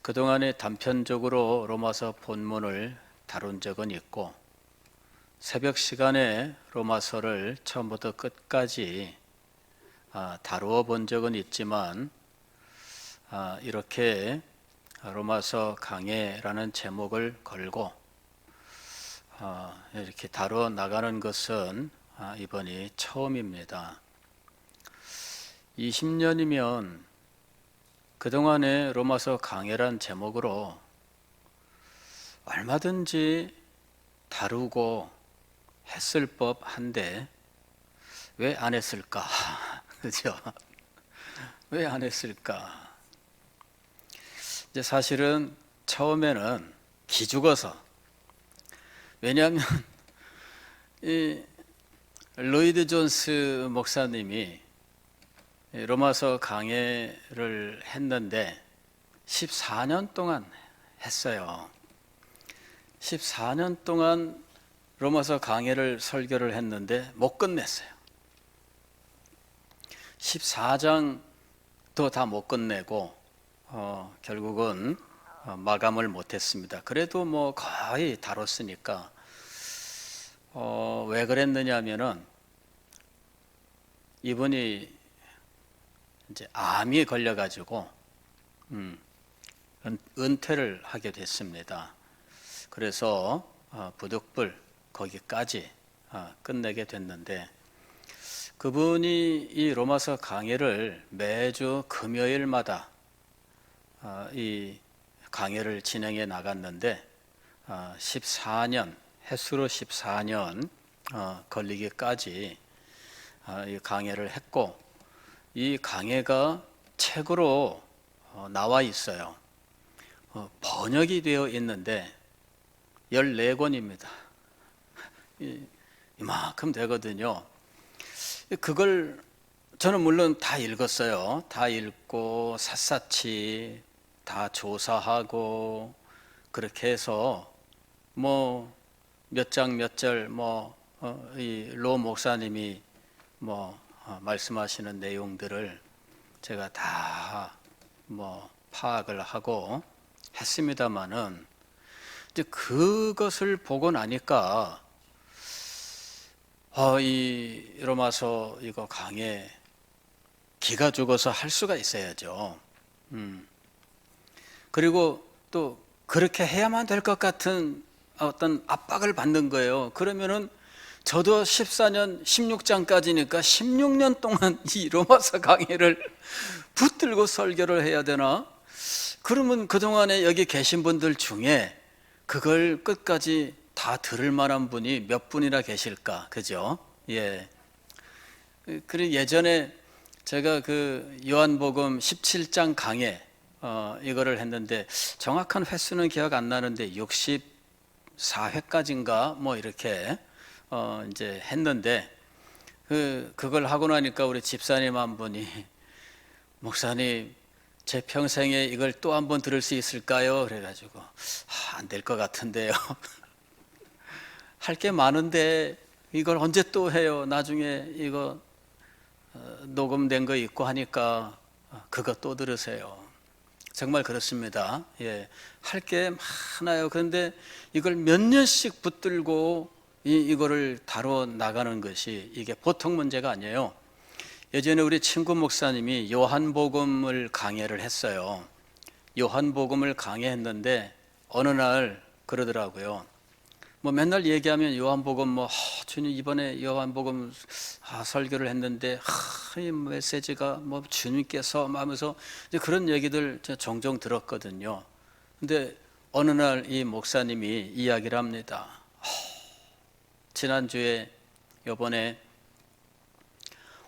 그동안에 단편적으로 로마서 본문을 다룬 적은 있고 새벽 시간에 로마서를 처음부터 끝까지 다루어 본 적은 있지만 이렇게 로마서 강해라는 제목을 걸고 이렇게 다루어 나가는 것은 이번이 처음입니다. 20년이면 그동안에 로마서 강해란 제목으로 얼마든지 다루고 했을 법한데 왜 안 했을까? 그죠? 왜 안 했을까? 이제 사실은 처음에는 기죽어서, 왜냐하면 이 로이드 존스 목사님이 로마서 강해를 했는데 14년 동안 했어요. 14년 동안 로마서 강해를 설교를 했는데 못 끝냈어요. 14장도 다 못 끝내고 결국은 마감을 못했습니다. 그래도 뭐 거의 다뤘으니까 왜 그랬느냐 하면은 이분이 이제 암이 걸려가지고 은퇴를 하게 됐습니다. 그래서 부득불 거기까지 끝내게 됐는데, 그분이 이 로마서 강해를 매주 금요일마다 이 강해를 진행해 나갔는데 14년, 횟수로 14년 걸리기까지 이 강해를 했고, 이 강해가 책으로 나와 있어요. 번역이 되어 있는데 14권입니다. 이만큼 되거든요. 그걸 저는 물론 다 읽었어요. 다 읽고 샅샅이 다 조사하고 그렇게 해서 뭐 몇 장 몇 절 이 로 목사님이 말씀하시는 내용들을 제가 다 파악을 하고 했습니다마는 이제 그것을 보고 나니까 이 로마서 이거 강해 기가 죽어서 할 수가 있어야죠. 그리고 또 그렇게 해야만 될 것 같은 어떤 압박을 받는 거예요. 그러면은 저도 14년 16장까지니까 16년 동안 이 로마서 강해를 붙들고 설교를 해야 되나? 그러면 그동안에 여기 계신 분들 중에 그걸 끝까지 다 들을 만한 분이 몇 분이나 계실까? 그죠? 예. 그리고 예전에 제가 그 요한복음 17장 강해 이거를 했는데 정확한 횟수는 기억 안 나는데 64회까지인가 이렇게 이제 했는데 그걸 하고 나니까 우리 집사님 한 분이, 목사님 제 평생에 이걸 또 한 번 들을 수 있을까요? 그래가지고 안 될 것 같은데요. 할 게 많은데 이걸 언제 또 해요? 나중에 이거 녹음된 거 있고 하니까 그거 또 들으세요. 정말 그렇습니다. 예, 할 게 많아요. 그런데 이걸 몇 년씩 붙들고 이거를 다뤄 나가는 것이 이게 보통 문제가 아니에요. 예전에 우리 친구 목사님이 요한복음을 강해를 했어요. 요한복음을 강해했는데 어느 날 그러더라고요. 맨날 얘기하면 요한복음 주님 이번에 요한복음 설교를 했는데 이 메시지가 주님께서 하면서 이제 그런 얘기들 종종 들었거든요. 근데 어느 날 이 목사님이 이야기를 합니다. 지난주에 요번에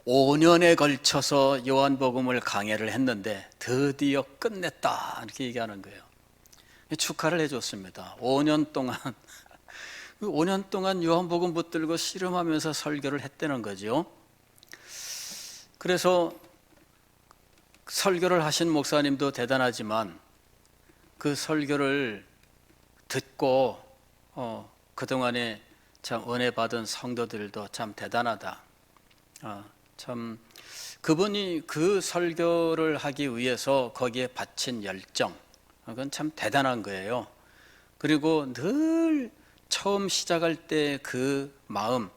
5년에 걸쳐서 요한복음을 강해를 했는데 드디어 끝냈다 이렇게 얘기하는 거예요. 축하를 해줬습니다. 5년 동안 5년 동안 요한복음 붙들고 씨름하면서 설교를 했다는 거죠. 그래서 설교를 하신 목사님도 대단하지만 그 설교를 듣고 그동안에 참 은혜 받은 성도들도 참 대단하다. 참 그분이 그 설교를 하기 위해서 거기에 바친 열정, 그건 참 대단한 거예요. 그리고 늘 처음 시작할 때 그 마음,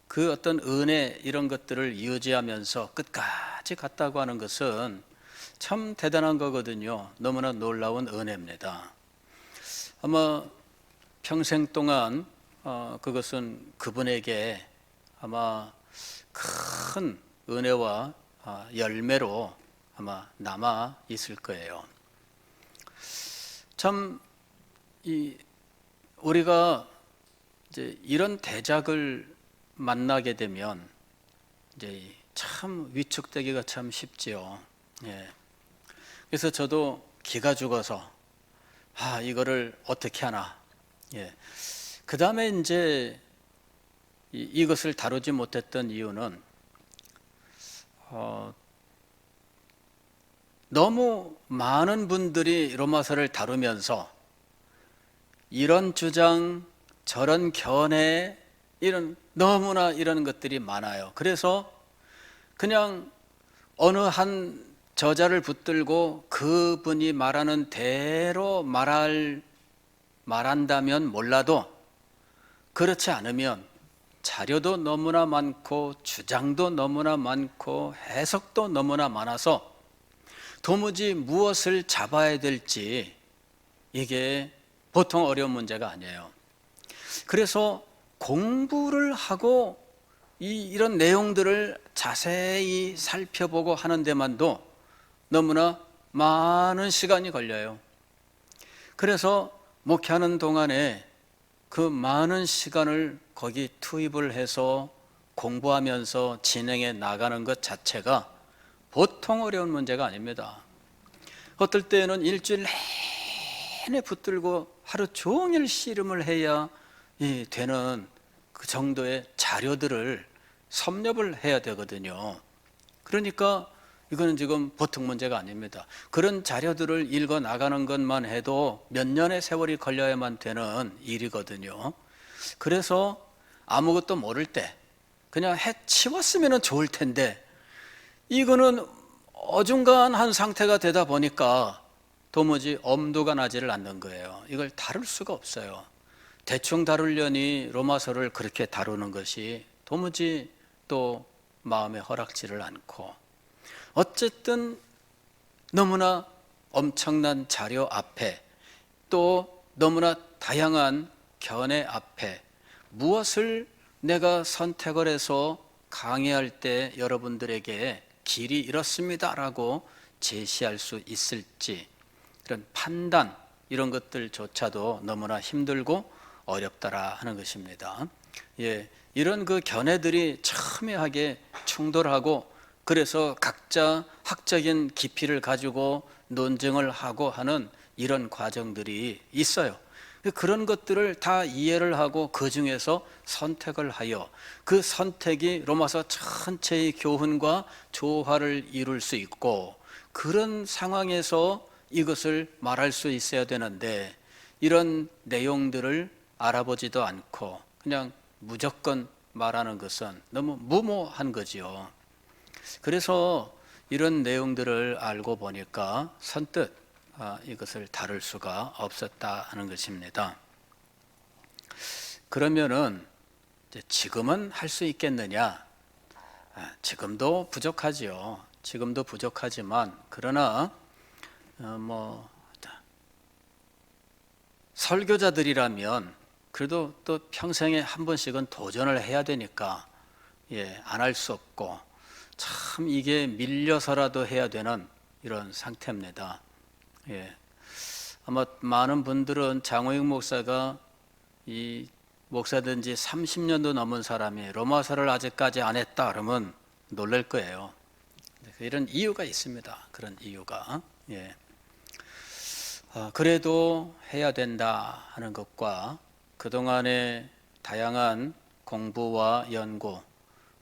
그 어떤 은혜 이런 것들을 유지하면서 끝까지 갔다고 하는 것은 참 대단한 거거든요. 너무나 놀라운 은혜입니다. 아마 평생 동안 그것은 그분에게 아마 큰 은혜와 열매로 아마 남아 있을 거예요. 참 우리가 이제 이런 대작을 만나게 되면 이제 참 위축되기가 참 쉽지요. 예. 그래서 저도 기가 죽어서 이거를 어떻게 하나. 예. 그 다음에 이제 이것을 다루지 못했던 이유는 너무 많은 분들이 로마서를 다루면서 이런 주장, 저런 견해, 너무나 이런 것들이 많아요. 그래서 그냥 어느 한 저자를 붙들고 그분이 말하는 대로 말한다면 몰라도 그렇지 않으면 자료도 너무나 많고 주장도 너무나 많고 해석도 너무나 많아서 도무지 무엇을 잡아야 될지 이게 보통 어려운 문제가 아니에요. 그래서 공부를 하고 이런 내용들을 자세히 살펴보고 하는 데만도 너무나 많은 시간이 걸려요. 그래서 목회하는 동안에 그 많은 시간을 거기 투입을 해서 공부하면서 진행해 나가는 것 자체가 보통 어려운 문제가 아닙니다. 어떨 때는 일주일 내내 붙들고 하루 종일 씨름을 해야 되는 그 정도의 자료들을 섭렵을 해야 되거든요. 그러니까 이거는 지금 보통 문제가 아닙니다. 그런 자료들을 읽어 나가는 것만 해도 몇 년의 세월이 걸려야만 되는 일이거든요. 그래서 아무것도 모를 때 그냥 해치웠으면 좋을 텐데 이거는 어중간한 상태가 되다 보니까 도무지 엄두가 나지를 않는 거예요. 이걸 다룰 수가 없어요. 대충 다루려니 로마서를 그렇게 다루는 것이 도무지 또 마음에 허락지를 않고, 어쨌든 너무나 엄청난 자료 앞에 또 너무나 다양한 견해 앞에 무엇을 내가 선택을 해서 강의할 때 여러분들에게 길이 이렇습니다라고 제시할 수 있을지, 이런 판단 이런 것들조차도 너무나 힘들고 어렵다라 하는 것입니다. 이런 그 견해들이 첨예하게 충돌하고 그래서 각자 학적인 깊이를 가지고 논증을 하고 하는 이런 과정들이 있어요. 그런 것들을 다 이해를 하고 그 중에서 선택을 하여 그 선택이 로마서 전체의 교훈과 조화를 이룰 수 있고, 그런 상황에서 이것을 말할 수 있어야 되는데 이런 내용들을 알아보지도 않고 그냥 무조건 말하는 것은 너무 무모한 거지요. 그래서 이런 내용들을 알고 보니까 선뜻 이것을 다룰 수가 없었다 하는 것입니다. 그러면은 지금은 할 수 있겠느냐? 지금도 부족하지요. 지금도 부족하지만 그러나 설교자들이라면 그래도 또 평생에 한 번씩은 도전을 해야 되니까 안 할 수 없고 참 이게 밀려서라도 해야 되는 이런 상태입니다. 아마 많은 분들은 장호익 목사가 이 목사된 지 30년도 넘은 사람이 로마서를 아직까지 안 했다 그러면 놀랄 거예요. 이런 이유가 있습니다. 그런 이유가. 그래도 해야 된다 하는 것과 그동안의 다양한 공부와 연구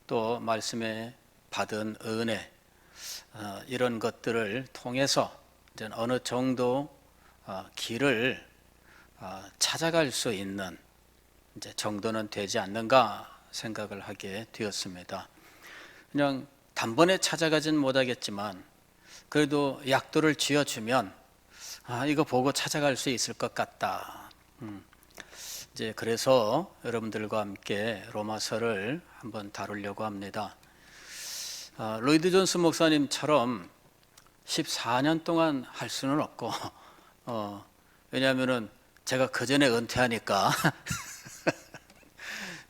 또 말씀에 받은 은혜, 이런 것들을 통해서 이제 어느 정도 길을 찾아갈 수 있는 이제 정도는 되지 않는가 생각을 하게 되었습니다. 그냥 단번에 찾아가진 못하겠지만 그래도 약도를 쥐어주면 이거 보고 찾아갈 수 있을 것 같다. 이제 그래서 여러분들과 함께 로마서를 한번 다루려고 합니다. 로이드 존스 목사님처럼 14년 동안 할 수는 없고, 왜냐하면은 제가 그 전에 은퇴하니까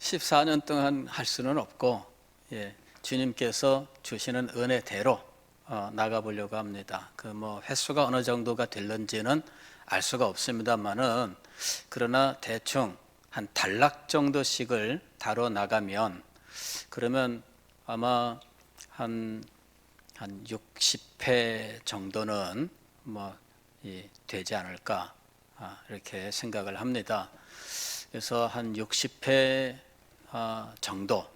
14년 동안 할 수는 없고, 주님께서 주시는 은혜대로 나가보려고 합니다. 그 횟수가 어느 정도가 될는지는 알 수가 없습니다만은, 그러나 대충 한 단락 정도씩을 다뤄 나가면, 그러면 아마 한 60회 정도는 되지 않을까 이렇게 생각을 합니다. 그래서 한 60회 정도,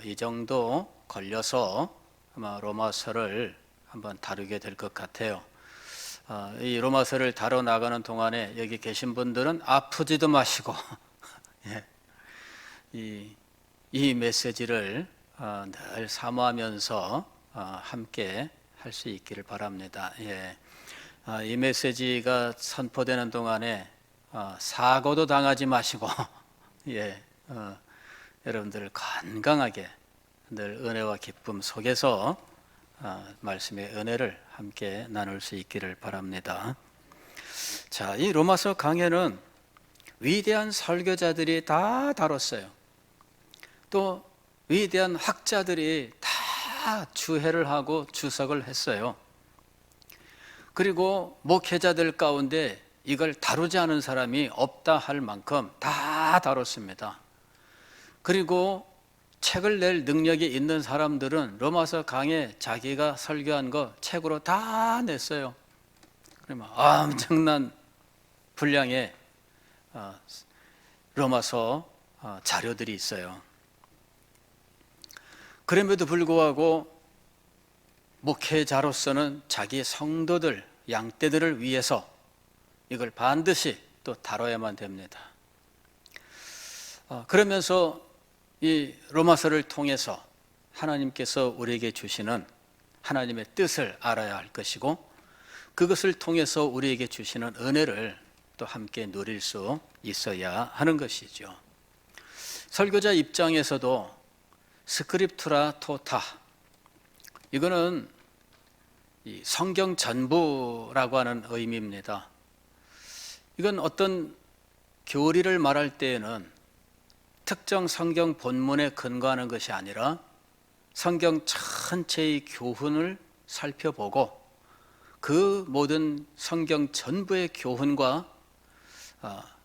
이 정도 걸려서 아마 로마서를 한번 다루게 될 것 같아요. 이 로마서를 다뤄 나가는 동안에 여기 계신 분들은 아프지도 마시고 이 메시지를 늘 사모하면서 함께 할 수 있기를 바랍니다. 이 메시지가 선포되는 동안에 사고도 당하지 마시고 여러분들 건강하게 늘 은혜와 기쁨 속에서 말씀의 은혜를 함께 나눌 수 있기를 바랍니다. 자, 이 로마서 강해는 위대한 설교자들이 다 다뤘어요. 또 위대한 학자들이 다 주해를 하고 주석을 했어요. 그리고 목회자들 가운데 이걸 다루지 않은 사람이 없다 할 만큼 다 다뤘습니다. 그리고 책을 낼 능력이 있는 사람들은 로마서 강해 자기가 설교한 거 책으로 다 냈어요. 그러면 엄청난 분량의 로마서 자료들이 있어요. 그럼에도 불구하고 목회자로서는 자기 성도들, 양떼들을 위해서 이걸 반드시 또 다뤄야만 됩니다. 그러면서 이 로마서를 통해서 하나님께서 우리에게 주시는 하나님의 뜻을 알아야 할 것이고, 그것을 통해서 우리에게 주시는 은혜를 또 함께 누릴 수 있어야 하는 것이죠. 설교자 입장에서도 스크립투라 토타, 이거는 이 성경 전부라고 하는 의미입니다. 이건 어떤 교리를 말할 때에는 특정 성경 본문에 근거하는 것이 아니라 성경 전체의 교훈을 살펴보고 그 모든 성경 전부의 교훈과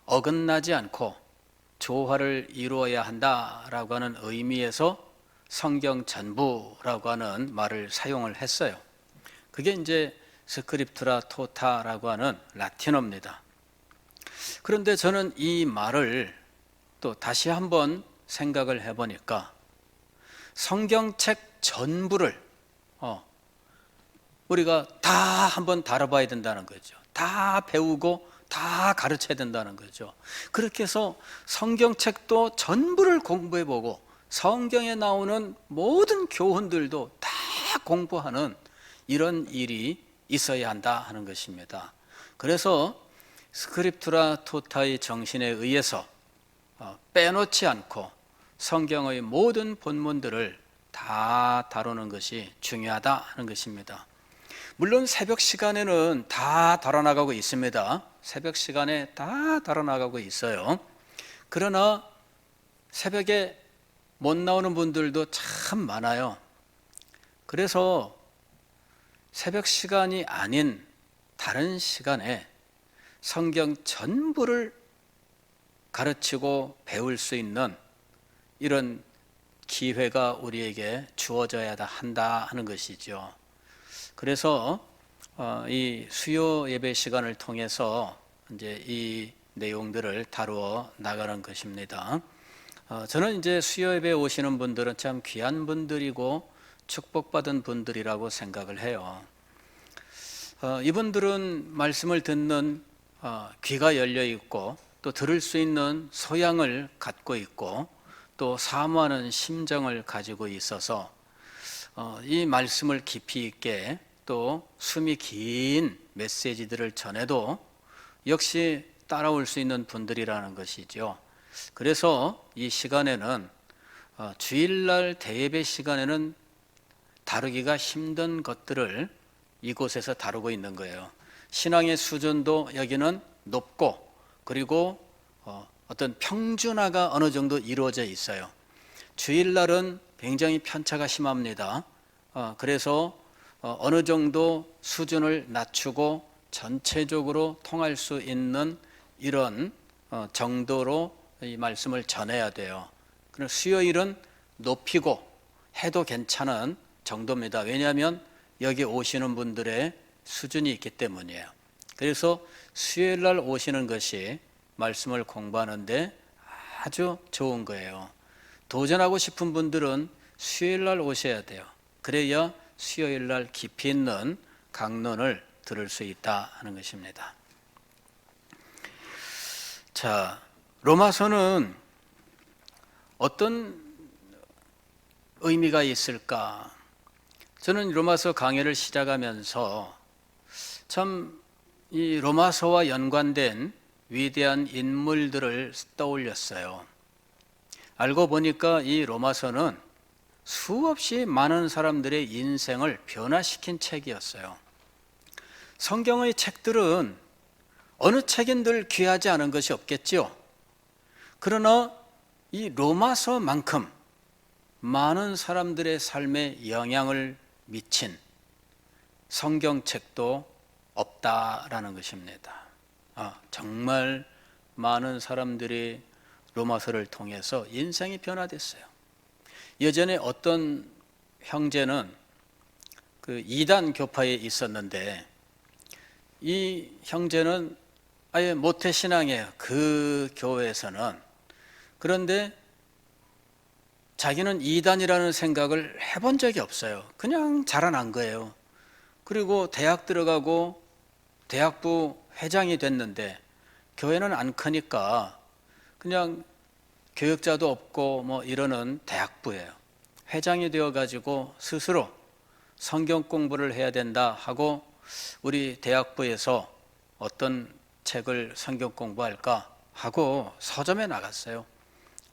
어긋나지 않고 조화를 이루어야 한다라고 하는 의미에서 성경 전부라고 하는 말을 사용을 했어요. 그게 이제 스크립투라 토타라고 하는 라틴어입니다. 그런데 저는 이 말을 또 다시 한번 생각을 해보니까 성경책 전부를 우리가 다 한번 다뤄봐야 된다는 거죠. 다 배우고 다 가르쳐야 된다는 거죠. 그렇게 해서 성경책도 전부를 공부해보고 성경에 나오는 모든 교훈들도 다 공부하는 이런 일이 있어야 한다 하는 것입니다. 그래서 스크립투라 토타의 정신에 의해서 빼놓지 않고 성경의 모든 본문들을 다 다루는 것이 중요하다 하는 것입니다. 물론 새벽 시간에는 다 다뤄나가고 있습니다. 새벽 시간에 다 다뤄나가고 있어요. 그러나 새벽에 못 나오는 분들도 참 많아요. 그래서 새벽 시간이 아닌 다른 시간에 성경 전부를 가르치고 배울 수 있는 이런 기회가 우리에게 주어져야 한다 하는 것이죠. 그래서 이 수요 예배 시간을 통해서 이제 이 내용들을 다루어 나가는 것입니다. 저는 이제 수요 예배에 오시는 분들은 참 귀한 분들이고 축복받은 분들이라고 생각을 해요. 이분들은 말씀을 듣는 귀가 열려 있고 또 들을 수 있는 소양을 갖고 있고 또 사모하는 심정을 가지고 있어서 이 말씀을 깊이 있게 또 숨이 긴 메시지들을 전해도 역시 따라올 수 있는 분들이라는 것이죠. 그래서 이 시간에는 주일날 대예배 시간에는 다루기가 힘든 것들을 이곳에서 다루고 있는 거예요. 신앙의 수준도 여기는 높고, 그리고 어떤 평준화가 어느 정도 이루어져 있어요. 주일날은 굉장히 편차가 심합니다. 그래서 어느 정도 수준을 낮추고 전체적으로 통할 수 있는 이런 정도로 이 말씀을 전해야 돼요. 그럼 수요일은 높이고 해도 괜찮은 정도입니다. 왜냐하면 여기 오시는 분들의 수준이 있기 때문이에요. 그래서 수요일 날 오시는 것이 말씀을 공부하는데 아주 좋은 거예요. 도전하고 싶은 분들은 수요일 날 오셔야 돼요. 그래야 수요일 날 깊이 있는 강론을 들을 수 있다 하는 것입니다. 자, 로마서는 어떤 의미가 있을까? 저는 로마서 강해를 시작하면서 참 이 로마서와 연관된 위대한 인물들을 떠올렸어요. 알고 보니까 이 로마서는 수없이 많은 사람들의 인생을 변화시킨 책이었어요. 성경의 책들은 어느 책인들 귀하지 않은 것이 없겠죠. 그러나 이 로마서만큼 많은 사람들의 삶에 영향을 미친 성경책도 없다라는 것입니다. 정말 많은 사람들이 로마서를 통해서 인생이 변화됐어요. 예전에 어떤 형제는 그 이단 교파에 있었는데, 이 형제는 아예 모태신앙이에요. 그 교회에서는. 그런데 자기는 이단이라는 생각을 해본 적이 없어요. 그냥 자라난 거예요. 그리고 대학 들어가고 대학부 회장이 됐는데, 교회는 안 크니까 그냥 교역자도 없고 뭐 이러는 대학부예요. 회장이 되어가지고 스스로 성경 공부를 해야 된다 하고, 우리 대학부에서 어떤 책을 성경 공부할까 하고 서점에 나갔어요.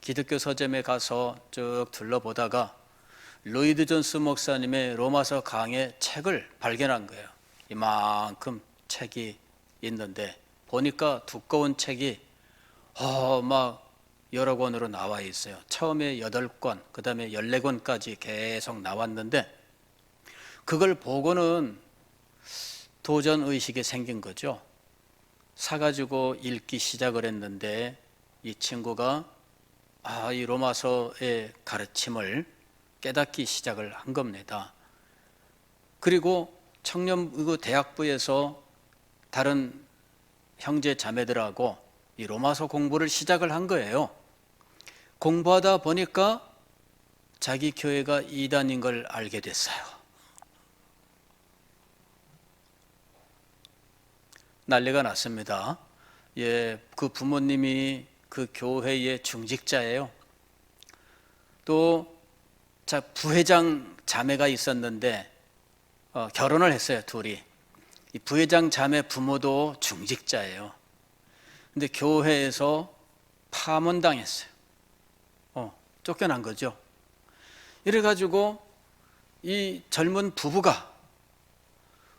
기독교 서점에 가서 쭉 둘러보다가 로이드 존스 목사님의 로마서 강해 책을 발견한 거예요. 이만큼 책이 있는데 보니까 두꺼운 책이 막 여러 권으로 나와 있어요. 처음에 8권, 그 다음에 14권까지 계속 나왔는데, 그걸 보고는 도전의식이 생긴 거죠. 사가지고 읽기 시작을 했는데, 이 친구가 이 로마서의 가르침을 깨닫기 시작을 한 겁니다. 그리고 청년부 대학부에서 다른 형제 자매들하고 이 로마서 공부를 시작을 한 거예요. 공부하다 보니까 자기 교회가 이단인 걸 알게 됐어요. 난리가 났습니다. 그 부모님이 그 교회의 중직자예요. 또 부회장 자매가 있었는데 결혼을 했어요, 둘이. 이 부회장 자매 부모도 중직자예요. 근데 교회에서 파문당했어요. 쫓겨난 거죠. 이래가지고 이 젊은 부부가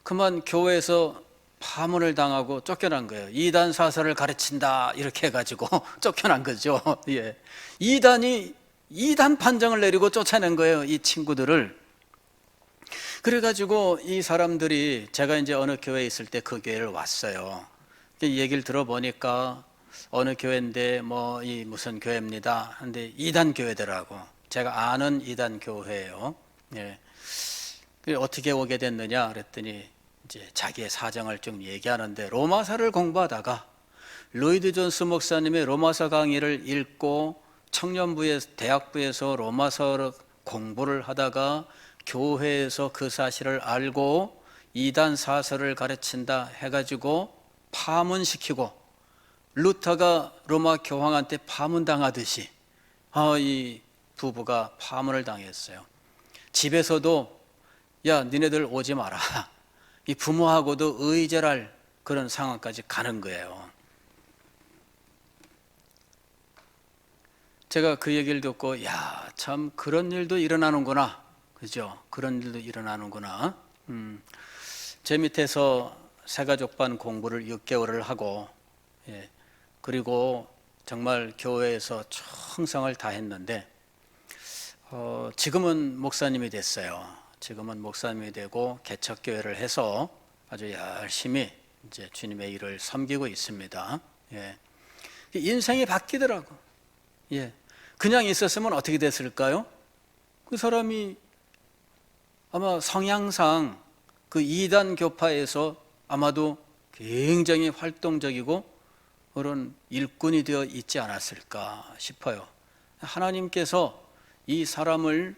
그만 교회에서 파문을 당하고 쫓겨난 거예요. 이단 사설을 가르친다 이렇게 해가지고 쫓겨난 거죠. 이단 판정을 내리고 쫓아낸 거예요, 이 친구들을. 그래가지고 이 사람들이, 제가 이제 어느 교회에 있을 때 그 교회를 왔어요. 이 얘기를 들어보니까 어느 교회인데 이 무슨 교회입니다. 근데 이단 교회더라고. 제가 아는 이단 교회예요. 어떻게 오게 됐느냐 그랬더니 이제 자기의 사정을 좀 얘기하는데, 로마서를 공부하다가 로이드 존스 목사님의 로마서 강의를 읽고 대학부에서 로마서 공부를 하다가 교회에서 그 사실을 알고 이단 사설을 가르친다 해가지고 파문시키고, 루터가 로마 교황한테 파문당하듯이 이 부부가 파문을 당했어요. 집에서도 야, 니네들 오지 마라. 이 부모하고도 의절할 그런 상황까지 가는 거예요. 제가 그 얘기를 듣고 야, 참 그런 일도 일어나는구나. 그죠? 그런 일도 일어나는구나. 제 밑에서 새가족반 공부를 6개월을 하고, 예, 그리고 정말 교회에서 충성을 다했는데 지금은 목사님이 됐어요. 지금은 목사님이 되고 개척교회를 해서 아주 열심히 이제 주님의 일을 섬기고 있습니다. 예. 인생이 바뀌더라고. 예. 그냥 있었으면 어떻게 됐을까요? 그 사람이 아마 성향상 그 이단 교파에서 아마도 굉장히 활동적이고 그런 일꾼이 되어 있지 않았을까 싶어요. 하나님께서 이 사람을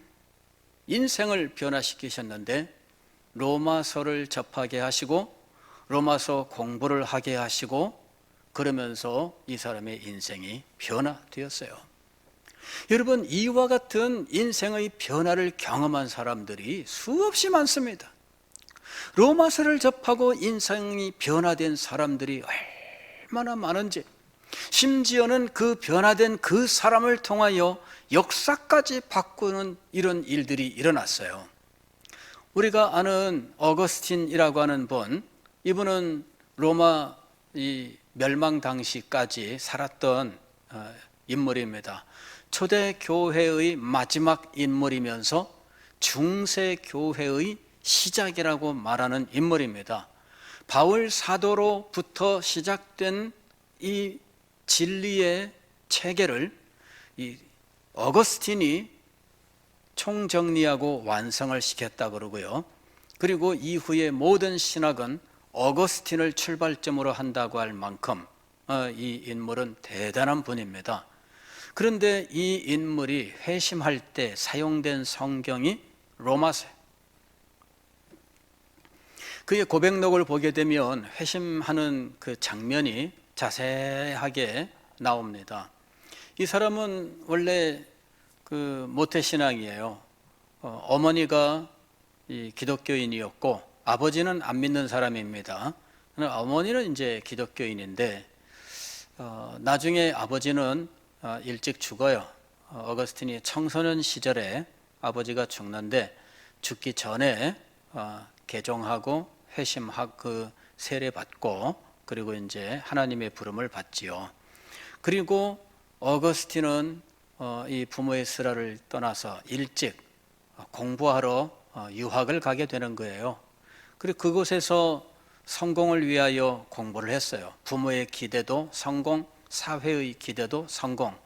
인생을 변화시키셨는데 로마서를 접하게 하시고 로마서 공부를 하게 하시고 그러면서 이 사람의 인생이 변화되었어요. 여러분, 이와 같은 인생의 변화를 경험한 사람들이 수없이 많습니다. 로마서를 접하고 인생이 변화된 사람들이 얼마나 많은지, 심지어는 그 변화된 그 사람을 통하여 역사까지 바꾸는 이런 일들이 일어났어요. 우리가 아는 어거스틴이라고 하는 분, 이분은 로마 이 멸망 당시까지 살았던 인물입니다. 초대 교회의 마지막 인물이면서 중세 교회의 시작이라고 말하는 인물입니다. 바울 사도로부터 시작된 이 진리의 체계를 이 어거스틴이 총정리하고 완성을 시켰다 그러고요. 그리고 이후의 모든 신학은 어거스틴을 출발점으로 한다고 할 만큼 이 인물은 대단한 분입니다. 그런데 이 인물이 회심할 때 사용된 성경이 로마서예요. 그의 고백록을 보게 되면 회심하는 그 장면이 자세하게 나옵니다. 이 사람은 원래 그 모태신앙이에요. 어머니가 이 기독교인이었고 아버지는 안 믿는 사람입니다. 어머니는 이제 기독교인인데 나중에 아버지는 일찍 죽어요. 어거스틴이 청소년 시절에 아버지가 죽는데 죽기 전에 개종하고 회심하고 그 세례 받고 그리고 이제 하나님의 부름을 받지요. 그리고 어거스틴은 이 부모의 슬하를 떠나서 일찍 공부하러 유학을 가게 되는 거예요. 그리고 그곳에서 성공을 위하여 공부를 했어요. 부모의 기대도 성공, 사회의 기대도 성공.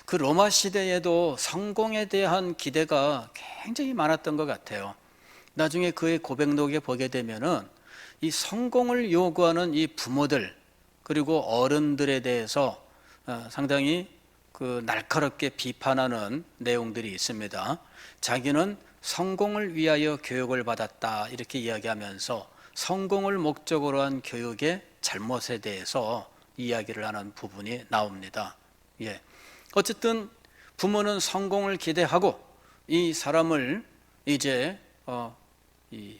그 로마 시대에도 성공에 대한 기대가 굉장히 많았던 것 같아요. 나중에 그의 고백록에 보게 되면은 이 성공을 요구하는 이 부모들 그리고 어른들에 대해서 상당히 그 날카롭게 비판하는 내용들이 있습니다. 자기는 성공을 위하여 교육을 받았다 이렇게 이야기하면서 성공을 목적으로 한 교육의 잘못에 대해서 이야기를 하는 부분이 나옵니다. 예. 어쨌든 부모는 성공을 기대하고 이 사람을 이제 이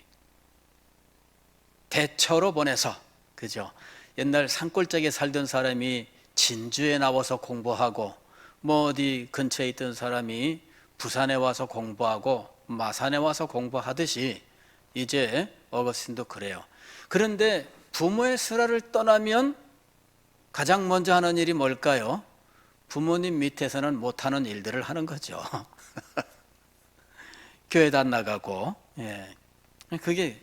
대처로 보내서 그죠? 옛날 산골짜기에 살던 사람이 진주에 나와서 공부하고 뭐 어디 근처에 있던 사람이 부산에 와서 공부하고 마산에 와서 공부하듯이 이제 어거스틴도 그래요. 그런데 부모의 슬하를 떠나면 가장 먼저 하는 일이 뭘까요? 부모님 밑에서는 못하는 일들을 하는 거죠. 교회도 안 나가고. 예. 그게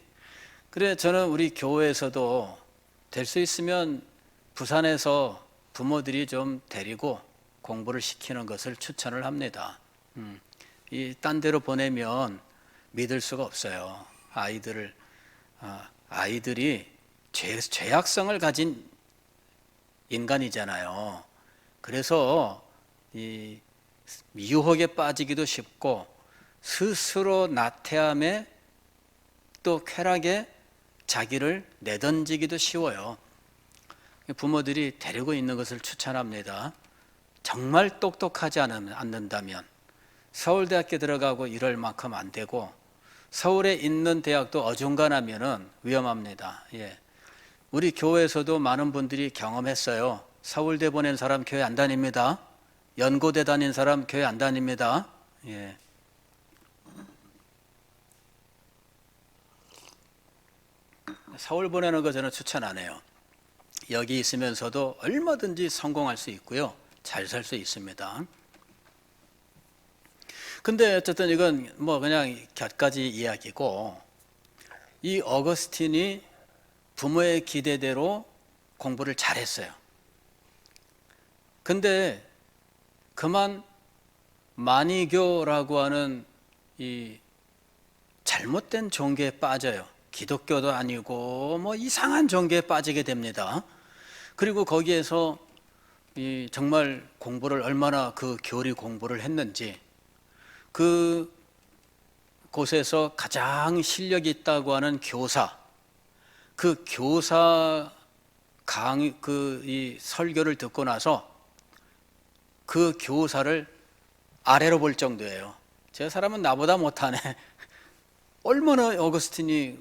그래 저는 우리 교회에서도 될 수 있으면 부산에서 부모들이 좀 데리고 공부를 시키는 것을 추천을 합니다. 이 딴 데로 보내면 믿을 수가 없어요. 아이들이 죄악성을 가진 인간이잖아요. 그래서 이 유혹에 빠지기도 쉽고 스스로 나태함에 또 쾌락에 자기를 내던지기도 쉬워요. 부모들이 데리고 있는 것을 추천합니다. 정말 똑똑하지 않는다면 서울대학교 들어가고 이럴 만큼 안 되고 서울에 있는 대학도 어중간하면은 위험합니다. 예. 우리 교회에서도 많은 분들이 경험했어요. 서울대 보낸 사람 교회 안 다닙니다. 연고대 다닌 사람 교회 안 다닙니다. 예. 서울 보내는 거 저는 추천 안 해요. 여기 있으면서도 얼마든지 성공할 수 있고요. 잘 살 수 있습니다. 근데 어쨌든 이건 뭐 그냥 곁가지 이야기고, 이 어거스틴이 부모의 기대대로 공부를 잘했어요. 근데 그만 마니교라고 하는 이 잘못된 종교에 빠져요. 기독교도 아니고 뭐 이상한 종교에 빠지게 됩니다. 그리고 거기에서 이 정말 공부를 얼마나 그 교리 공부를 했는지, 그 곳에서 가장 실력이 있다고 하는 교사, 그 교사 이 설교를 듣고 나서 그 교사를 아래로 볼 정도예요. 저 사람은 나보다 못하네. 얼마나 어거스틴이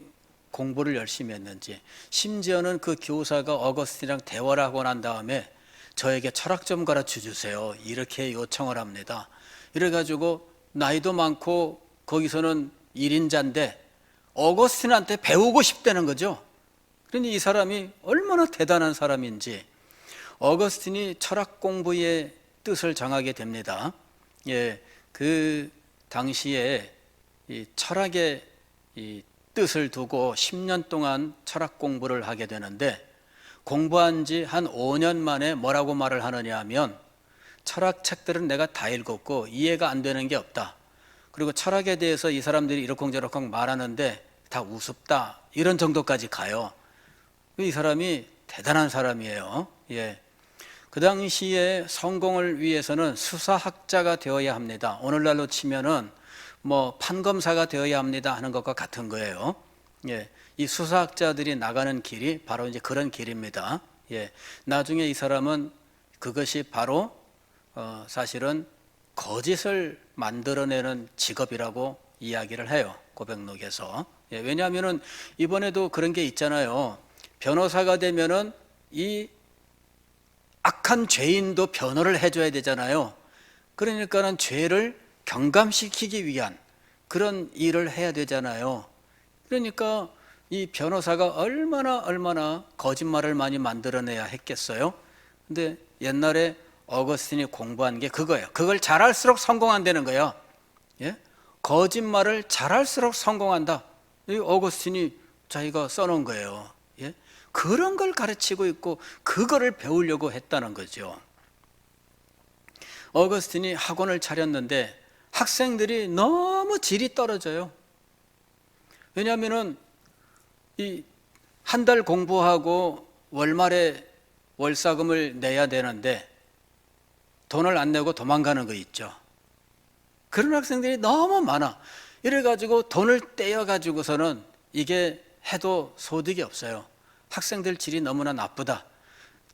공부를 열심히 했는지. 심지어는 그 교사가 어거스틴이랑 대화를 하고 난 다음에 저에게 철학 좀 가르쳐 주세요, 이렇게 요청을 합니다. 이래가지고 나이도 많고 거기서는 1인자인데 어거스틴한테 배우고 싶다는 거죠. 그러니 이 사람이 얼마나 대단한 사람인지. 어거스틴이 철학 공부의 뜻을 정하게 됩니다. 예, 그 당시에 이 철학의 이 뜻을 두고 10년 동안 철학 공부를 하게 되는데, 공부한 지 한 5년 만에 뭐라고 말을 하느냐 하면, 철학 책들은 내가 다 읽었고 이해가 안 되는 게 없다. 그리고 철학에 대해서 이 사람들이 이러쿵저러쿵 말하는데 다 우습다, 이런 정도까지 가요. 이 사람이 대단한 사람이에요. 예. 그 당시에 성공을 위해서는 수사학자가 되어야 합니다. 오늘날로 치면은 뭐 판검사가 되어야 합니다 하는 것과 같은 거예요. 예. 이 수사학자들이 나가는 길이 바로 이제 그런 길입니다. 예. 나중에 이 사람은 그것이 바로 사실은 거짓을 만들어내는 직업이라고 이야기를 해요, 고백록에서. 예. 왜냐하면은 이번에도 그런 게 있잖아요. 변호사가 되면은 이 악한 죄인도 변호를 해줘야 되잖아요. 그러니까는 죄를 경감시키기 위한 그런 일을 해야 되잖아요. 그러니까 이 변호사가 얼마나 거짓말을 많이 만들어내야 했겠어요. 근데 옛날에 어거스틴이 공부한 게 그거예요. 그걸 잘할수록 성공한다는 거예요. 예? 거짓말을 잘할수록 성공한다. 이 어거스틴이 자기가 써놓은 거예요. 예? 그런 걸 가르치고 있고 그거를 배우려고 했다는 거죠. 어거스틴이 학원을 차렸는데 학생들이 너무 질이 떨어져요. 왜냐하면은 이 한 달 공부하고 월말에 월사금을 내야 되는데 돈을 안 내고 도망가는 거 있죠. 그런 학생들이 너무 많아. 이래가지고 돈을 떼어가지고서는 이게 해도 소득이 없어요. 학생들 질이 너무나 나쁘다.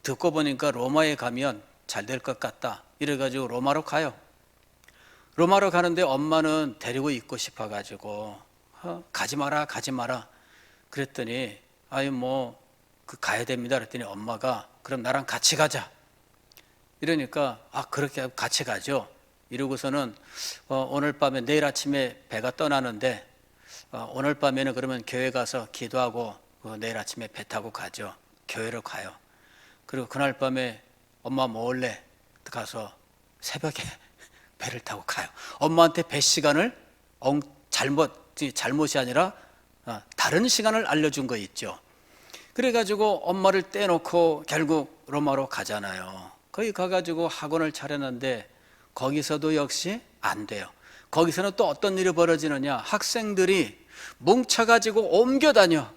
듣고 보니까 로마에 가면 잘 될 것 같다. 이래가지고 로마로 가요. 로마로 가는데 엄마는 데리고 있고 싶어가지고 가지 마라. 그랬더니 아유 뭐 가야 됩니다. 그랬더니 엄마가 그럼 나랑 같이 가자. 이러니까 그렇게 같이 가죠. 이러고서는 오늘 밤에 내일 아침에 배가 떠나는데 오늘 밤에는 그러면 교회 가서 기도하고 내일 아침에 배 타고 가죠. 교회로 가요. 그리고 그날 밤에 엄마 몰래 가서 새벽에 배를 타고 가요. 엄마한테 배 시간을 잘못이 아니라 다른 시간을 알려준 거 있죠. 그래가지고 엄마를 떼놓고 결국 로마로 가잖아요. 거기 가가지고 학원을 차렸는데 거기서도 역시 안 돼요. 거기서는 또 어떤 일이 벌어지느냐, 학생들이 뭉쳐가지고 옮겨 다녀.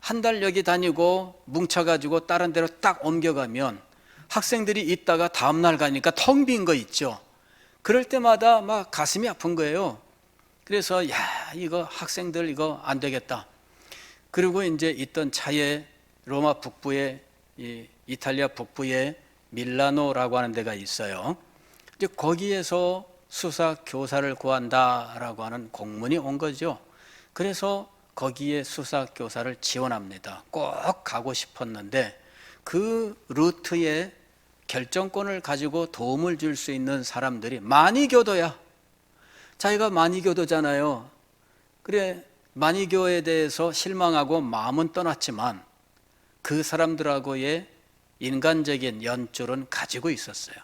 한 달 여기 다니고 뭉쳐가지고 다른 데로 딱 옮겨가면 학생들이 있다가 다음날 가니까 텅 빈 거 있죠. 그럴 때마다 막 가슴이 아픈 거예요. 그래서 이거 학생들 이거 안 되겠다. 그리고 이제 있던 차에 로마 북부에 이탈리아 북부에 밀라노라고 하는 데가 있어요. 이제 거기에서 수사 교사를 구한다라고 하는 공문이 온 거죠. 그래서 거기에 수사교사를 지원합니다. 꼭 가고 싶었는데 그 루트에 결정권을 가지고 도움을 줄 수 있는 사람들이 마니교도야. 자기가 마니교도잖아요. 그래, 마니교에 대해서 실망하고 마음은 떠났지만 그 사람들하고의 인간적인 연줄은 가지고 있었어요.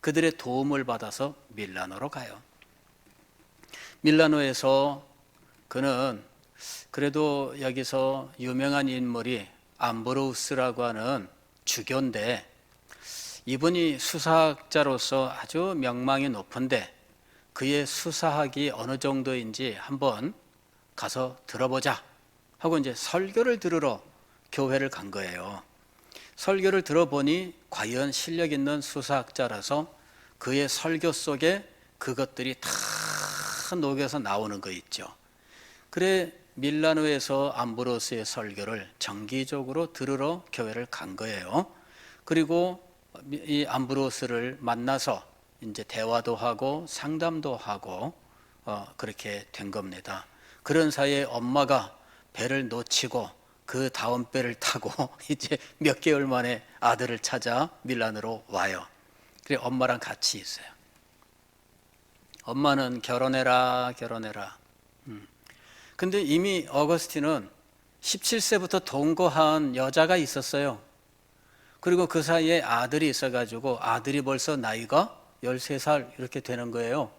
그들의 도움을 받아서 밀라노로 가요. 밀라노에서 그는 그래도 여기서 유명한 인물이 암브로우스라고 하는 주교인데, 이분이 수사학자로서 아주 명망이 높은데 그의 수사학이 어느 정도인지 한번 가서 들어보자 하고 이제 설교를 들으러 교회를 간 거예요. 설교를 들어보니 과연 실력 있는 수사학자라서 그의 설교 속에 그것들이 다 녹여서 나오는 거 있죠. 그래 밀라노에서 암브로스의 설교를 정기적으로 들으러 교회를 간 거예요. 그리고 이 암브로스를 만나서 이제 대화도 하고 상담도 하고 그렇게 된 겁니다. 그런 사이에 엄마가 배를 놓치고 그 다음 배를 타고 이제 몇 개월 만에 아들을 찾아 밀라노로 와요. 그래 엄마랑 같이 있어요. 엄마는 결혼해라. 근데 이미 어거스틴은 17세부터 동거한 여자가 있었어요. 그리고 그 사이에 아들이 있어가지고 아들이 벌써 나이가 13살 이렇게 되는 거예요.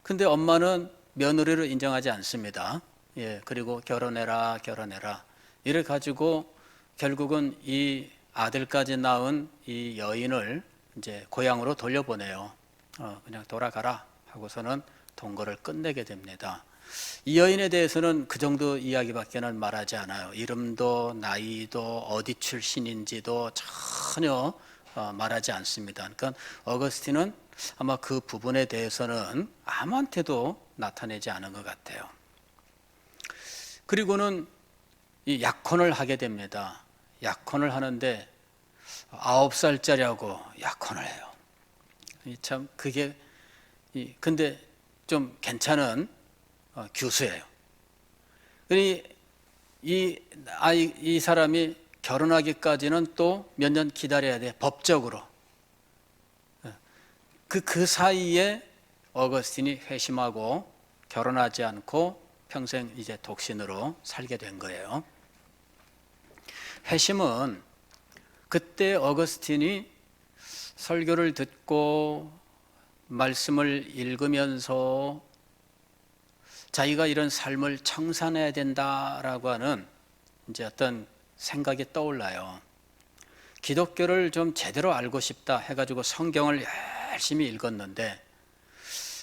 근데 엄마는 며느리를 인정하지 않습니다. 그리고 결혼해라. 이래 가지고 결국은 이 아들까지 낳은 이 여인을 이제 고향으로 돌려보내요. 그냥 돌아가라 하고서는 동거를 끝내게 됩니다. 이 여인에 대해서는 그 정도 이야기밖에는 말하지 않아요. 이름도 나이도 어디 출신인지도 전혀 말하지 않습니다. 그러니까 어거스틴은 아마 그 부분에 대해서는 아무한테도 나타내지 않은 것 같아요. 그리고는 이 약혼을 하게 됩니다. 약혼을 하는데 9살짜리하고 약혼을 해요. 참 그게 근데 좀 괜찮은 교수예요. 이 사람이 결혼하기까지는 또 몇 년 기다려야 돼, 법적으로. 그 사이에 어거스틴이 회심하고 결혼하지 않고 평생 이제 독신으로 살게 된 거예요. 회심은 그때 어거스틴이 설교를 듣고 말씀을 읽으면서 자기가 이런 삶을 청산해야 된다라고 하는 이제 어떤 생각이 떠올라요. 기독교를 좀 제대로 알고 싶다 해가지고 성경을 열심히 읽었는데,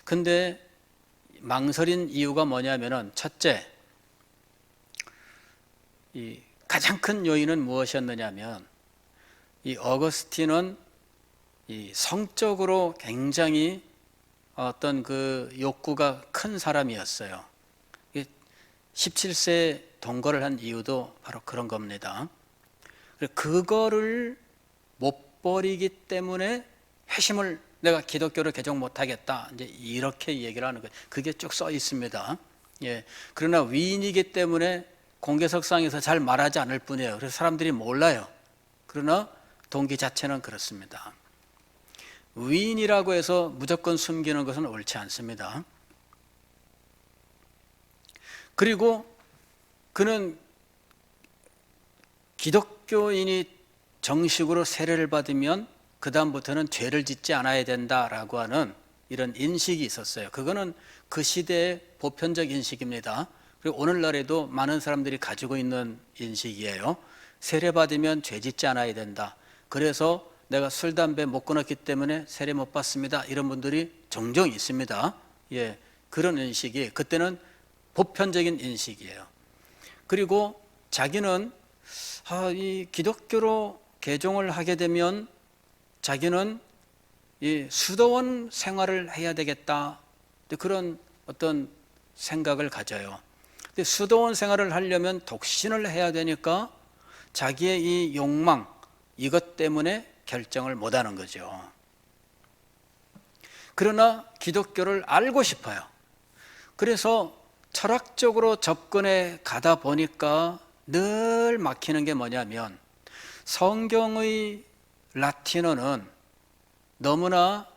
근데 망설인 이유가 뭐냐면은 첫째, 이 가장 큰 요인은 무엇이었느냐면 이 어거스틴은 이 성적으로 굉장히 어떤 그 욕구가 큰 사람이었어요. 17세 동거를 한 이유도 바로 그런 겁니다. 그거를 못 버리기 때문에 회심을 내가 기독교를 개종 못하겠다 이제 이렇게 얘기를 하는 거예요. 그게 쭉 써 있습니다. 그러나 위인이기 때문에 공개석상에서 잘 말하지 않을 뿐이에요. 그래서 사람들이 몰라요. 그러나 동기 자체는 그렇습니다. 위인이라고 해서 무조건 숨기는 것은 옳지 않습니다. 그리고 그는 기독교인이 정식으로 세례를 받으면 그 다음부터는 죄를 짓지 않아야 된다라고 하는 이런 인식이 있었어요. 그거는 그 시대의 보편적 인식입니다. 그리고 오늘날에도 많은 사람들이 가지고 있는 인식이에요. 세례 받으면 죄 짓지 않아야 된다. 그래서 내가 술, 담배 못 끊었기 때문에 세례 못 받습니다. 이런 분들이 종종 있습니다. 그런 인식이 그때는 보편적인 인식이에요. 그리고 자기는 이 기독교로 개종을 하게 되면 자기는 이 수도원 생활을 해야 되겠다. 그런 어떤 생각을 가져요. 근데 수도원 생활을 하려면 독신을 해야 되니까 자기의 이 욕망, 이것 때문에 결정을 못 하는 거죠. 그러나 기독교를 알고 싶어요. 그래서 철학적으로 접근해 가다 보니까 늘 막히는 게 뭐냐면 성경의 라틴어는 너무나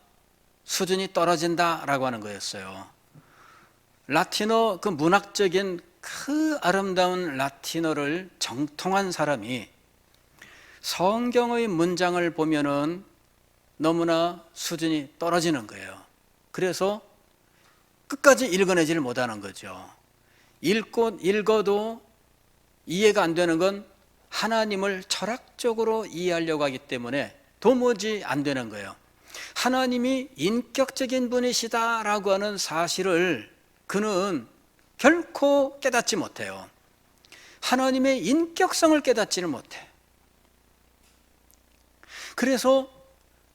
수준이 떨어진다라고 하는 거였어요. 라틴어 그 문학적인 그 아름다운 라틴어를 정통한 사람이 성경의 문장을 보면은 너무나 수준이 떨어지는 거예요. 그래서 끝까지 읽어내지를 못하는 거죠. 읽어도 이해가 안 되는 건 하나님을 철학적으로 이해하려고 하기 때문에 도무지 안 되는 거예요. 하나님이 인격적인 분이시다라고 하는 사실을 그는 결코 깨닫지 못해요. 하나님의 인격성을 깨닫지를 못해. 그래서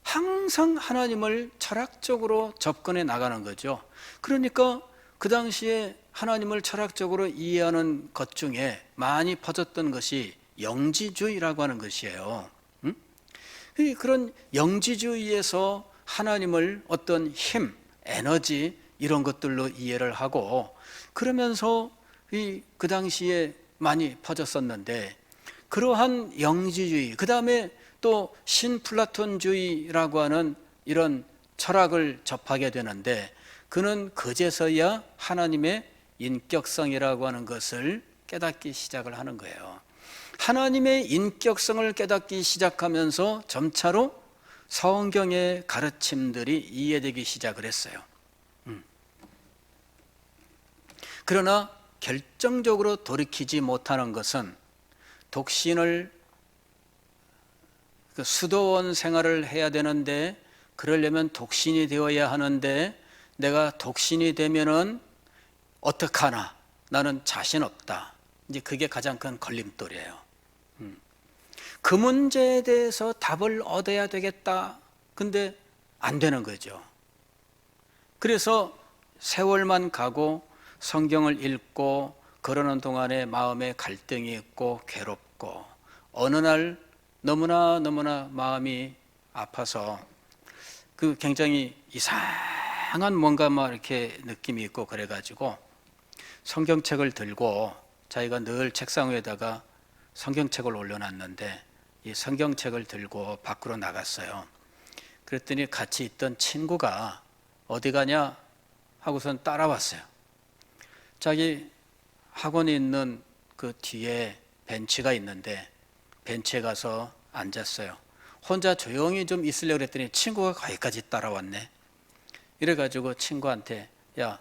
항상 하나님을 철학적으로 접근해 나가는 거죠. 그러니까 그 당시에 하나님을 철학적으로 이해하는 것 중에 많이 퍼졌던 것이 영지주의라고 하는 것이에요. 그런 영지주의에서 하나님을 어떤 힘, 에너지 이런 것들로 이해를 하고 그러면서 그 당시에 많이 퍼졌었는데 그러한 영지주의, 그 다음에 또 신플라톤주의라고 하는 이런 철학을 접하게 되는데 그는 그제서야 하나님의 인격성이라고 하는 것을 깨닫기 시작을 하는 거예요. 하나님의 인격성을 깨닫기 시작하면서 점차로 성경의 가르침들이 이해되기 시작을 했어요. 그러나 결정적으로 돌이키지 못하는 것은 독신을 수도원 생활을 해야 되는데 그러려면 독신이 되어야 하는데 내가 독신이 되면은 어떡하나 나는 자신 없다. 이제 그게 가장 큰 걸림돌이에요. 그 문제에 대해서 답을 얻어야 되겠다. 근데 안 되는 거죠. 그래서 세월만 가고 성경을 읽고 그러는 동안에 마음에 갈등이 있고 괴롭고 어느 날 너무나 마음이 아파서 그 굉장히 이상한 뭔가 막 이렇게 느낌이 있고 그래가지고 성경책을 들고 자기가 늘 책상 위에다가 성경책을 올려놨는데 이 성경책을 들고 밖으로 나갔어요. 그랬더니 같이 있던 친구가 어디 가냐 하고선 따라왔어요. 자기 학원에 있는 그 뒤에 벤치가 있는데 벤치에 가서 앉았어요. 혼자 조용히 좀 있으려고 그랬더니 친구가 거기까지 따라왔네. 이래가지고 친구한테 야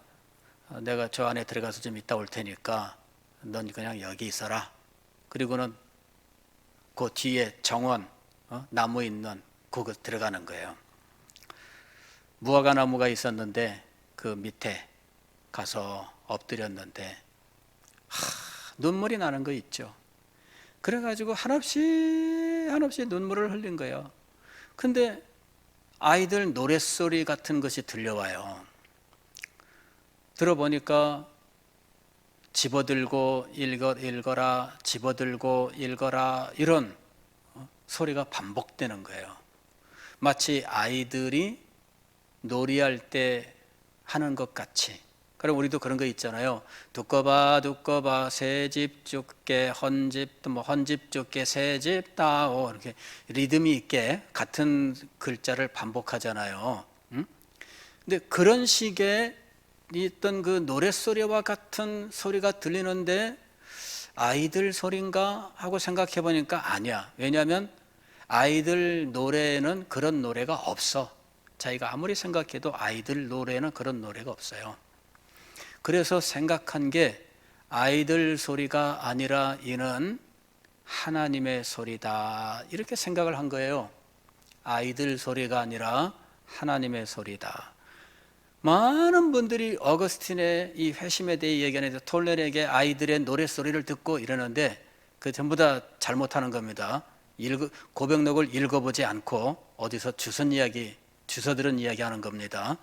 내가 저 안에 들어가서 좀 있다 올 테니까 넌 그냥 여기 있어라. 그리고는 그 뒤에 정원 나무 있는 그곳 들어가는 거예요. 무화과 나무가 있었는데 그 밑에 가서 엎드렸는데 눈물이 나는 거 있죠. 그래가지고 한없이 눈물을 흘린 거예요. 근데 아이들 노랫소리 같은 것이 들려와요. 들어보니까 집어들고 읽어라, 집어들고 읽어라 이런 소리가 반복되는 거예요. 마치 아이들이 놀이할 때 하는 것 같이. 그럼 우리도 그런 거 있잖아요. 두꺼봐 새집 죽게 헌집 죽게 새집 따오 이렇게 리듬이 있게 같은 글자를 반복하잖아요. 근데 그런 식의 있던 그 노랫소리와 같은 소리가 들리는데 아이들 소리인가 하고 생각해 보니까 아니야. 왜냐하면 아이들 노래에는 그런 노래가 없어. 자기가 아무리 생각해도 아이들 노래는 그런 노래가 없어요. 그래서 생각한 게 아이들 소리가 아니라 이는 하나님의 소리다 이렇게 생각을 한 거예요. 아이들 소리가 아니라 하나님의 소리다. 많은 분들이 어거스틴의 이 회심에 대해 얘기하는데 톨레에게 아이들의 노랫소리를 듣고 이러는데 그 전부 다 잘못하는 겁니다. 고백록을 읽어보지 않고 어디서 주워 들은 이야기 하는 겁니다.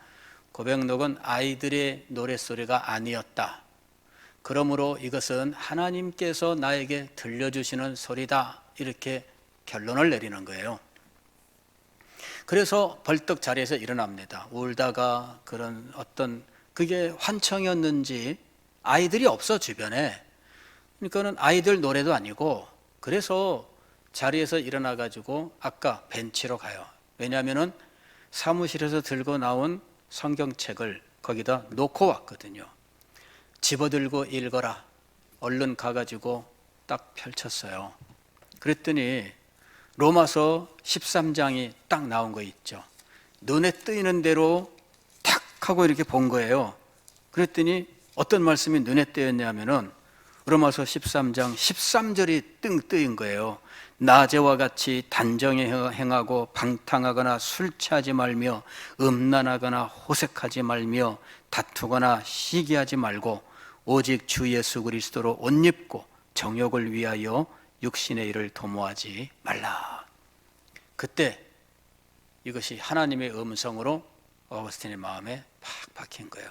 고백록은 아이들의 노랫소리가 아니었다. 그러므로 이것은 하나님께서 나에게 들려주시는 소리다. 이렇게 결론을 내리는 거예요. 그래서 벌떡 자리에서 일어납니다. 울다가 그런 어떤 그게 환청이었는지 아이들이 없어 주변에. 그러니까는 아이들 노래도 아니고, 그래서 자리에서 일어나 가지고 아까 벤치로 가요. 왜냐하면은 사무실에서 들고 나온 성경책을 거기다 놓고 왔거든요. 집어들고 읽어라. 얼른 가가지고 딱 펼쳤어요. 그랬더니 로마서 13장이 딱 나온 거 있죠. 눈에 뜨이는 대로 탁 하고 이렇게 본 거예요. 그랬더니 어떤 말씀이 눈에 띄었냐면은 로마서 13장 13절이 뜬 뜨인 거예요. 낮에와 같이 단정히 행하고 방탕하거나 술 취하지 말며 음란하거나 호색하지 말며 다투거나 시기하지 말고 오직 주 예수 그리스도로 옷 입고 정욕을 위하여 육신의 일을 도모하지 말라. 그때 이것이 하나님의 음성으로 어거스틴의 마음에 팍 박힌 거예요.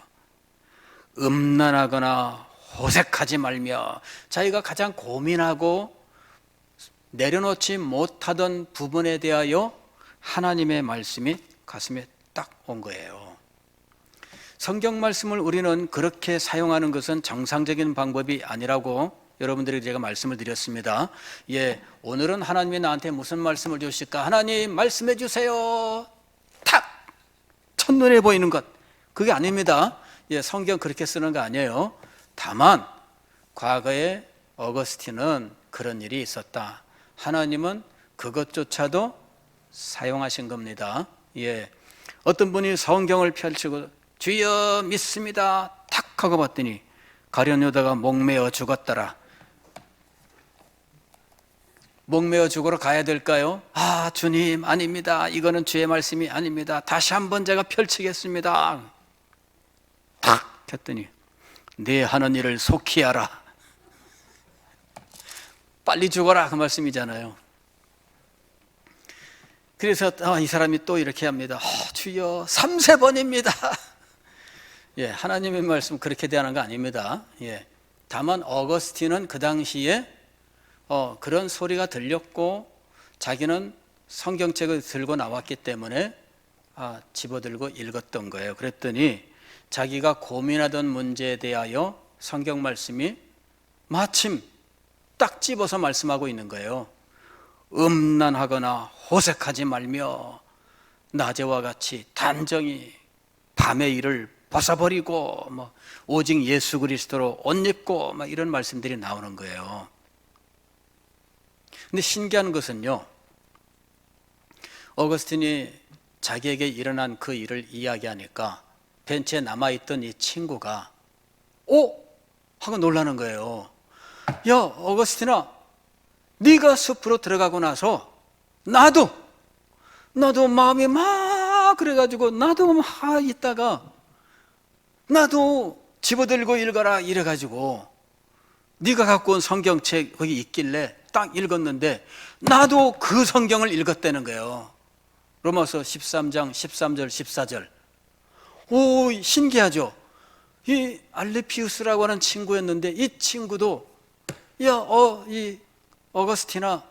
음란하거나 호색하지 말며, 자기가 가장 고민하고 내려놓지 못하던 부분에 대하여 하나님의 말씀이 가슴에 딱 온 거예요. 성경 말씀을 우리는 그렇게 사용하는 것은 정상적인 방법이 아니라고 여러분들에게 제가 말씀을 드렸습니다. 오늘은 하나님이 나한테 무슨 말씀을 주실까? 하나님 말씀해 주세요. 탁! 첫눈에 보이는 것, 그게 아닙니다. 성경 그렇게 쓰는 거 아니에요. 다만 과거에 어거스틴은 그런 일이 있었다. 하나님은 그것조차도 사용하신 겁니다. 어떤 분이 성경을 펼치고 주여 믿습니다 탁 하고 봤더니 가룟유다가 목매어 죽었더라. 목매어 죽으러 가야 될까요? 아, 주님 아닙니다. 이거는 주의 말씀이 아닙니다. 다시 한번 제가 펼치겠습니다. 탁 했더니 네 하는 일을 속히 하라. 빨리 죽어라, 그 말씀이잖아요. 그래서 이 사람이 또 이렇게 합니다. 주여 3세번입니다. 하나님의 말씀 그렇게 대하는 거 아닙니다. 다만 어거스틴은 그 당시에 그런 소리가 들렸고 자기는 성경책을 들고 나왔기 때문에 집어들고 읽었던 거예요. 그랬더니 자기가 고민하던 문제에 대하여 성경 말씀이 마침 딱 집어서 말씀하고 있는 거예요. 음란하거나 호색하지 말며 낮에와 같이 단정히 밤의 일을 벗어버리고 오직 예수 그리스도로 옷 입고 이런 말씀들이 나오는 거예요. 근데 신기한 것은요, 어거스틴이 자기에게 일어난 그 일을 이야기하니까 벤치에 남아있던 이 친구가 하고 놀라는 거예요. 야, 어거스틴아, 네가 숲으로 들어가고 나서 나도 마음이 막 그래가지고 나도 막 있다가 나도 집어들고 읽어라 이래가지고 네가 갖고 온 성경책 거기 있길래 딱 읽었는데 나도 그 성경을 읽었다는 거예요. 로마서 13장 13절 14절. 오, 신기하죠. 이 알레피우스라고 하는 친구였는데 이 친구도 이 어거스티나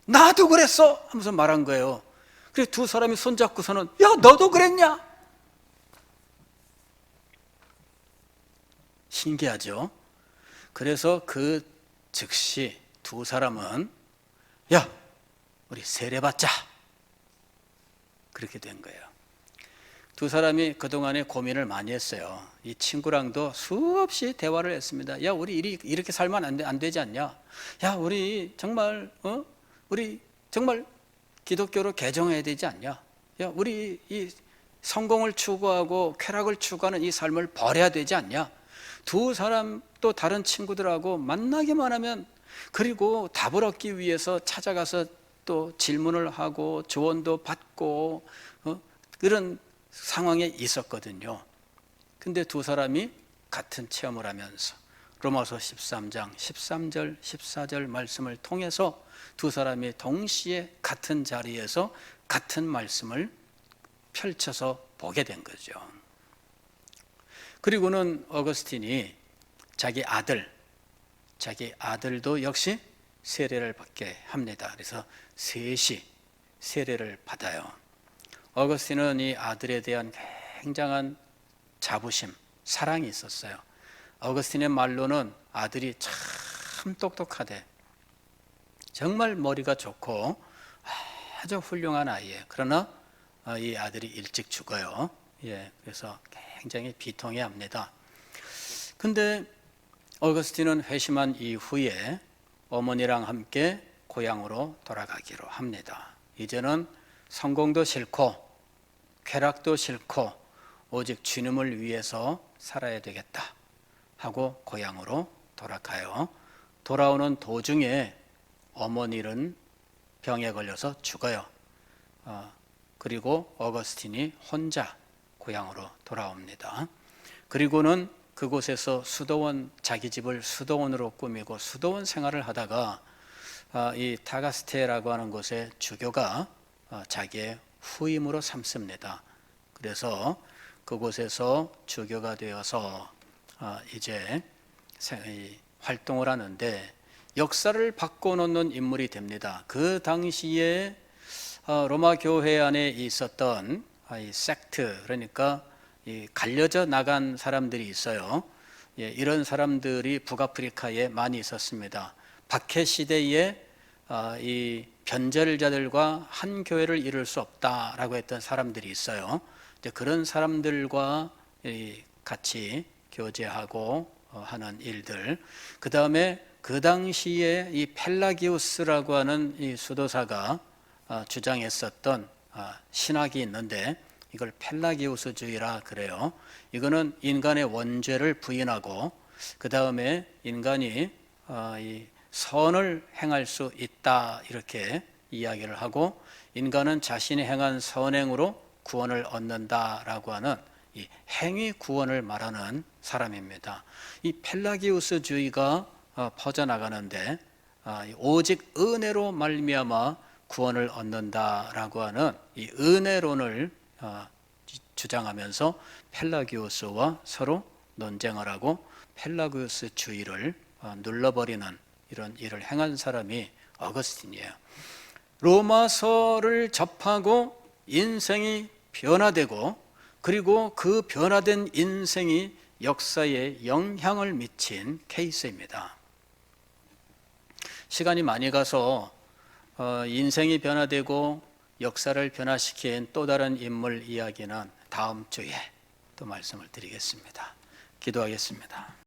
나도 그랬어 하면서 말한 거예요. 그래서 두 사람이 손잡고서는 야, 너도 그랬냐? 신기하죠. 그래서 그 즉시 두 사람은 야, 우리 세례받자, 그렇게 된 거예요. 두 사람이 그동안에 고민을 많이 했어요. 이 친구랑도 수없이 대화를 했습니다. 야, 우리 이렇게 살면 안 되지 않냐? 야, 우리 정말 기독교로 개종해야 되지 않냐? 야, 우리 이 성공을 추구하고 쾌락을 추구하는 이 삶을 버려야 되지 않냐? 두 사람 또 다른 친구들하고 만나기만 하면, 그리고 답을 얻기 위해서 찾아가서 또 질문을 하고 조언도 받고 그런 상황에 있었거든요. 근데 두 사람이 같은 체험을 하면서 로마서 13장 13절 14절 말씀을 통해서 두 사람이 동시에 같은 자리에서 같은 말씀을 펼쳐서 보게 된 거죠. 그리고는 어거스틴이 자기 아들도 역시 세례를 받게 합니다. 그래서 셋이 세례를 받아요. 어거스틴은 이 아들에 대한 굉장한 자부심, 사랑이 있었어요. 어거스틴의 말로는 아들이 참 똑똑하대. 정말 머리가 좋고 아주 훌륭한 아이예요. 그러나 이 아들이 일찍 죽어요. 예, 그래서 굉장히 비통해합니다. 근데 어거스틴은 회심한 이후에 어머니랑 함께 고향으로 돌아가기로 합니다. 이제는 성공도 싫고 쾌락도 싫고 오직 주님을 위해서 살아야 되겠다 하고 고향으로 돌아가요. 돌아오는 도중에 어머니는 병에 걸려서 죽어요. 그리고 어거스틴이 혼자 고향으로 돌아옵니다. 그리고는 그곳에서 수도원, 자기 집을 수도원으로 꾸미고 수도원 생활을 하다가 이 타가스테라고 하는 곳에 주교가 자기의 후임으로 삼습니다. 그래서 그곳에서 주교가 되어서 이제 활동을 하는데 역사를 바꿔놓는 인물이 됩니다. 그 당시에 로마 교회 안에 있었던 이 섹트, 그러니까 이 갈려져 나간 사람들이 있어요. 예, 이런 사람들이 북아프리카에 많이 있었습니다. 박해 시대에 이 변절자들과 한 교회를 이룰 수 없다라고 했던 사람들이 있어요. 이제 그런 사람들과 같이 교제하고 하는 일들. 그 다음에 그 당시에 이 펠라기우스라고 하는 이 수도사가 주장했었던 신학이 있는데 이걸 펠라기우스주의라 그래요. 이거는 인간의 원죄를 부인하고 그 다음에 인간이 이 선을 행할 수 있다 이렇게 이야기를 하고 인간은 자신이 행한 선행으로 구원을 얻는다라고 하는 이 행위 구원을 말하는 사람입니다. 이 펠라기우스주의가 퍼져나가는데 오직 은혜로 말미암아 구원을 얻는다라고 하는 이 은혜론을 주장하면서 펠라기우스와 서로 논쟁을 하고 펠라기우스주의를 눌러버리는 이런 일을 행한 사람이 어거스틴이에요. 로마서를 접하고 인생이 변화되고 그리고 그 변화된 인생이 역사에 영향을 미친 케이스입니다. 시간이 많이 가서 인생이 변화되고 역사를 변화시킨 또 다른 인물 이야기는 다음 주에 또 말씀을 드리겠습니다. 기도하겠습니다.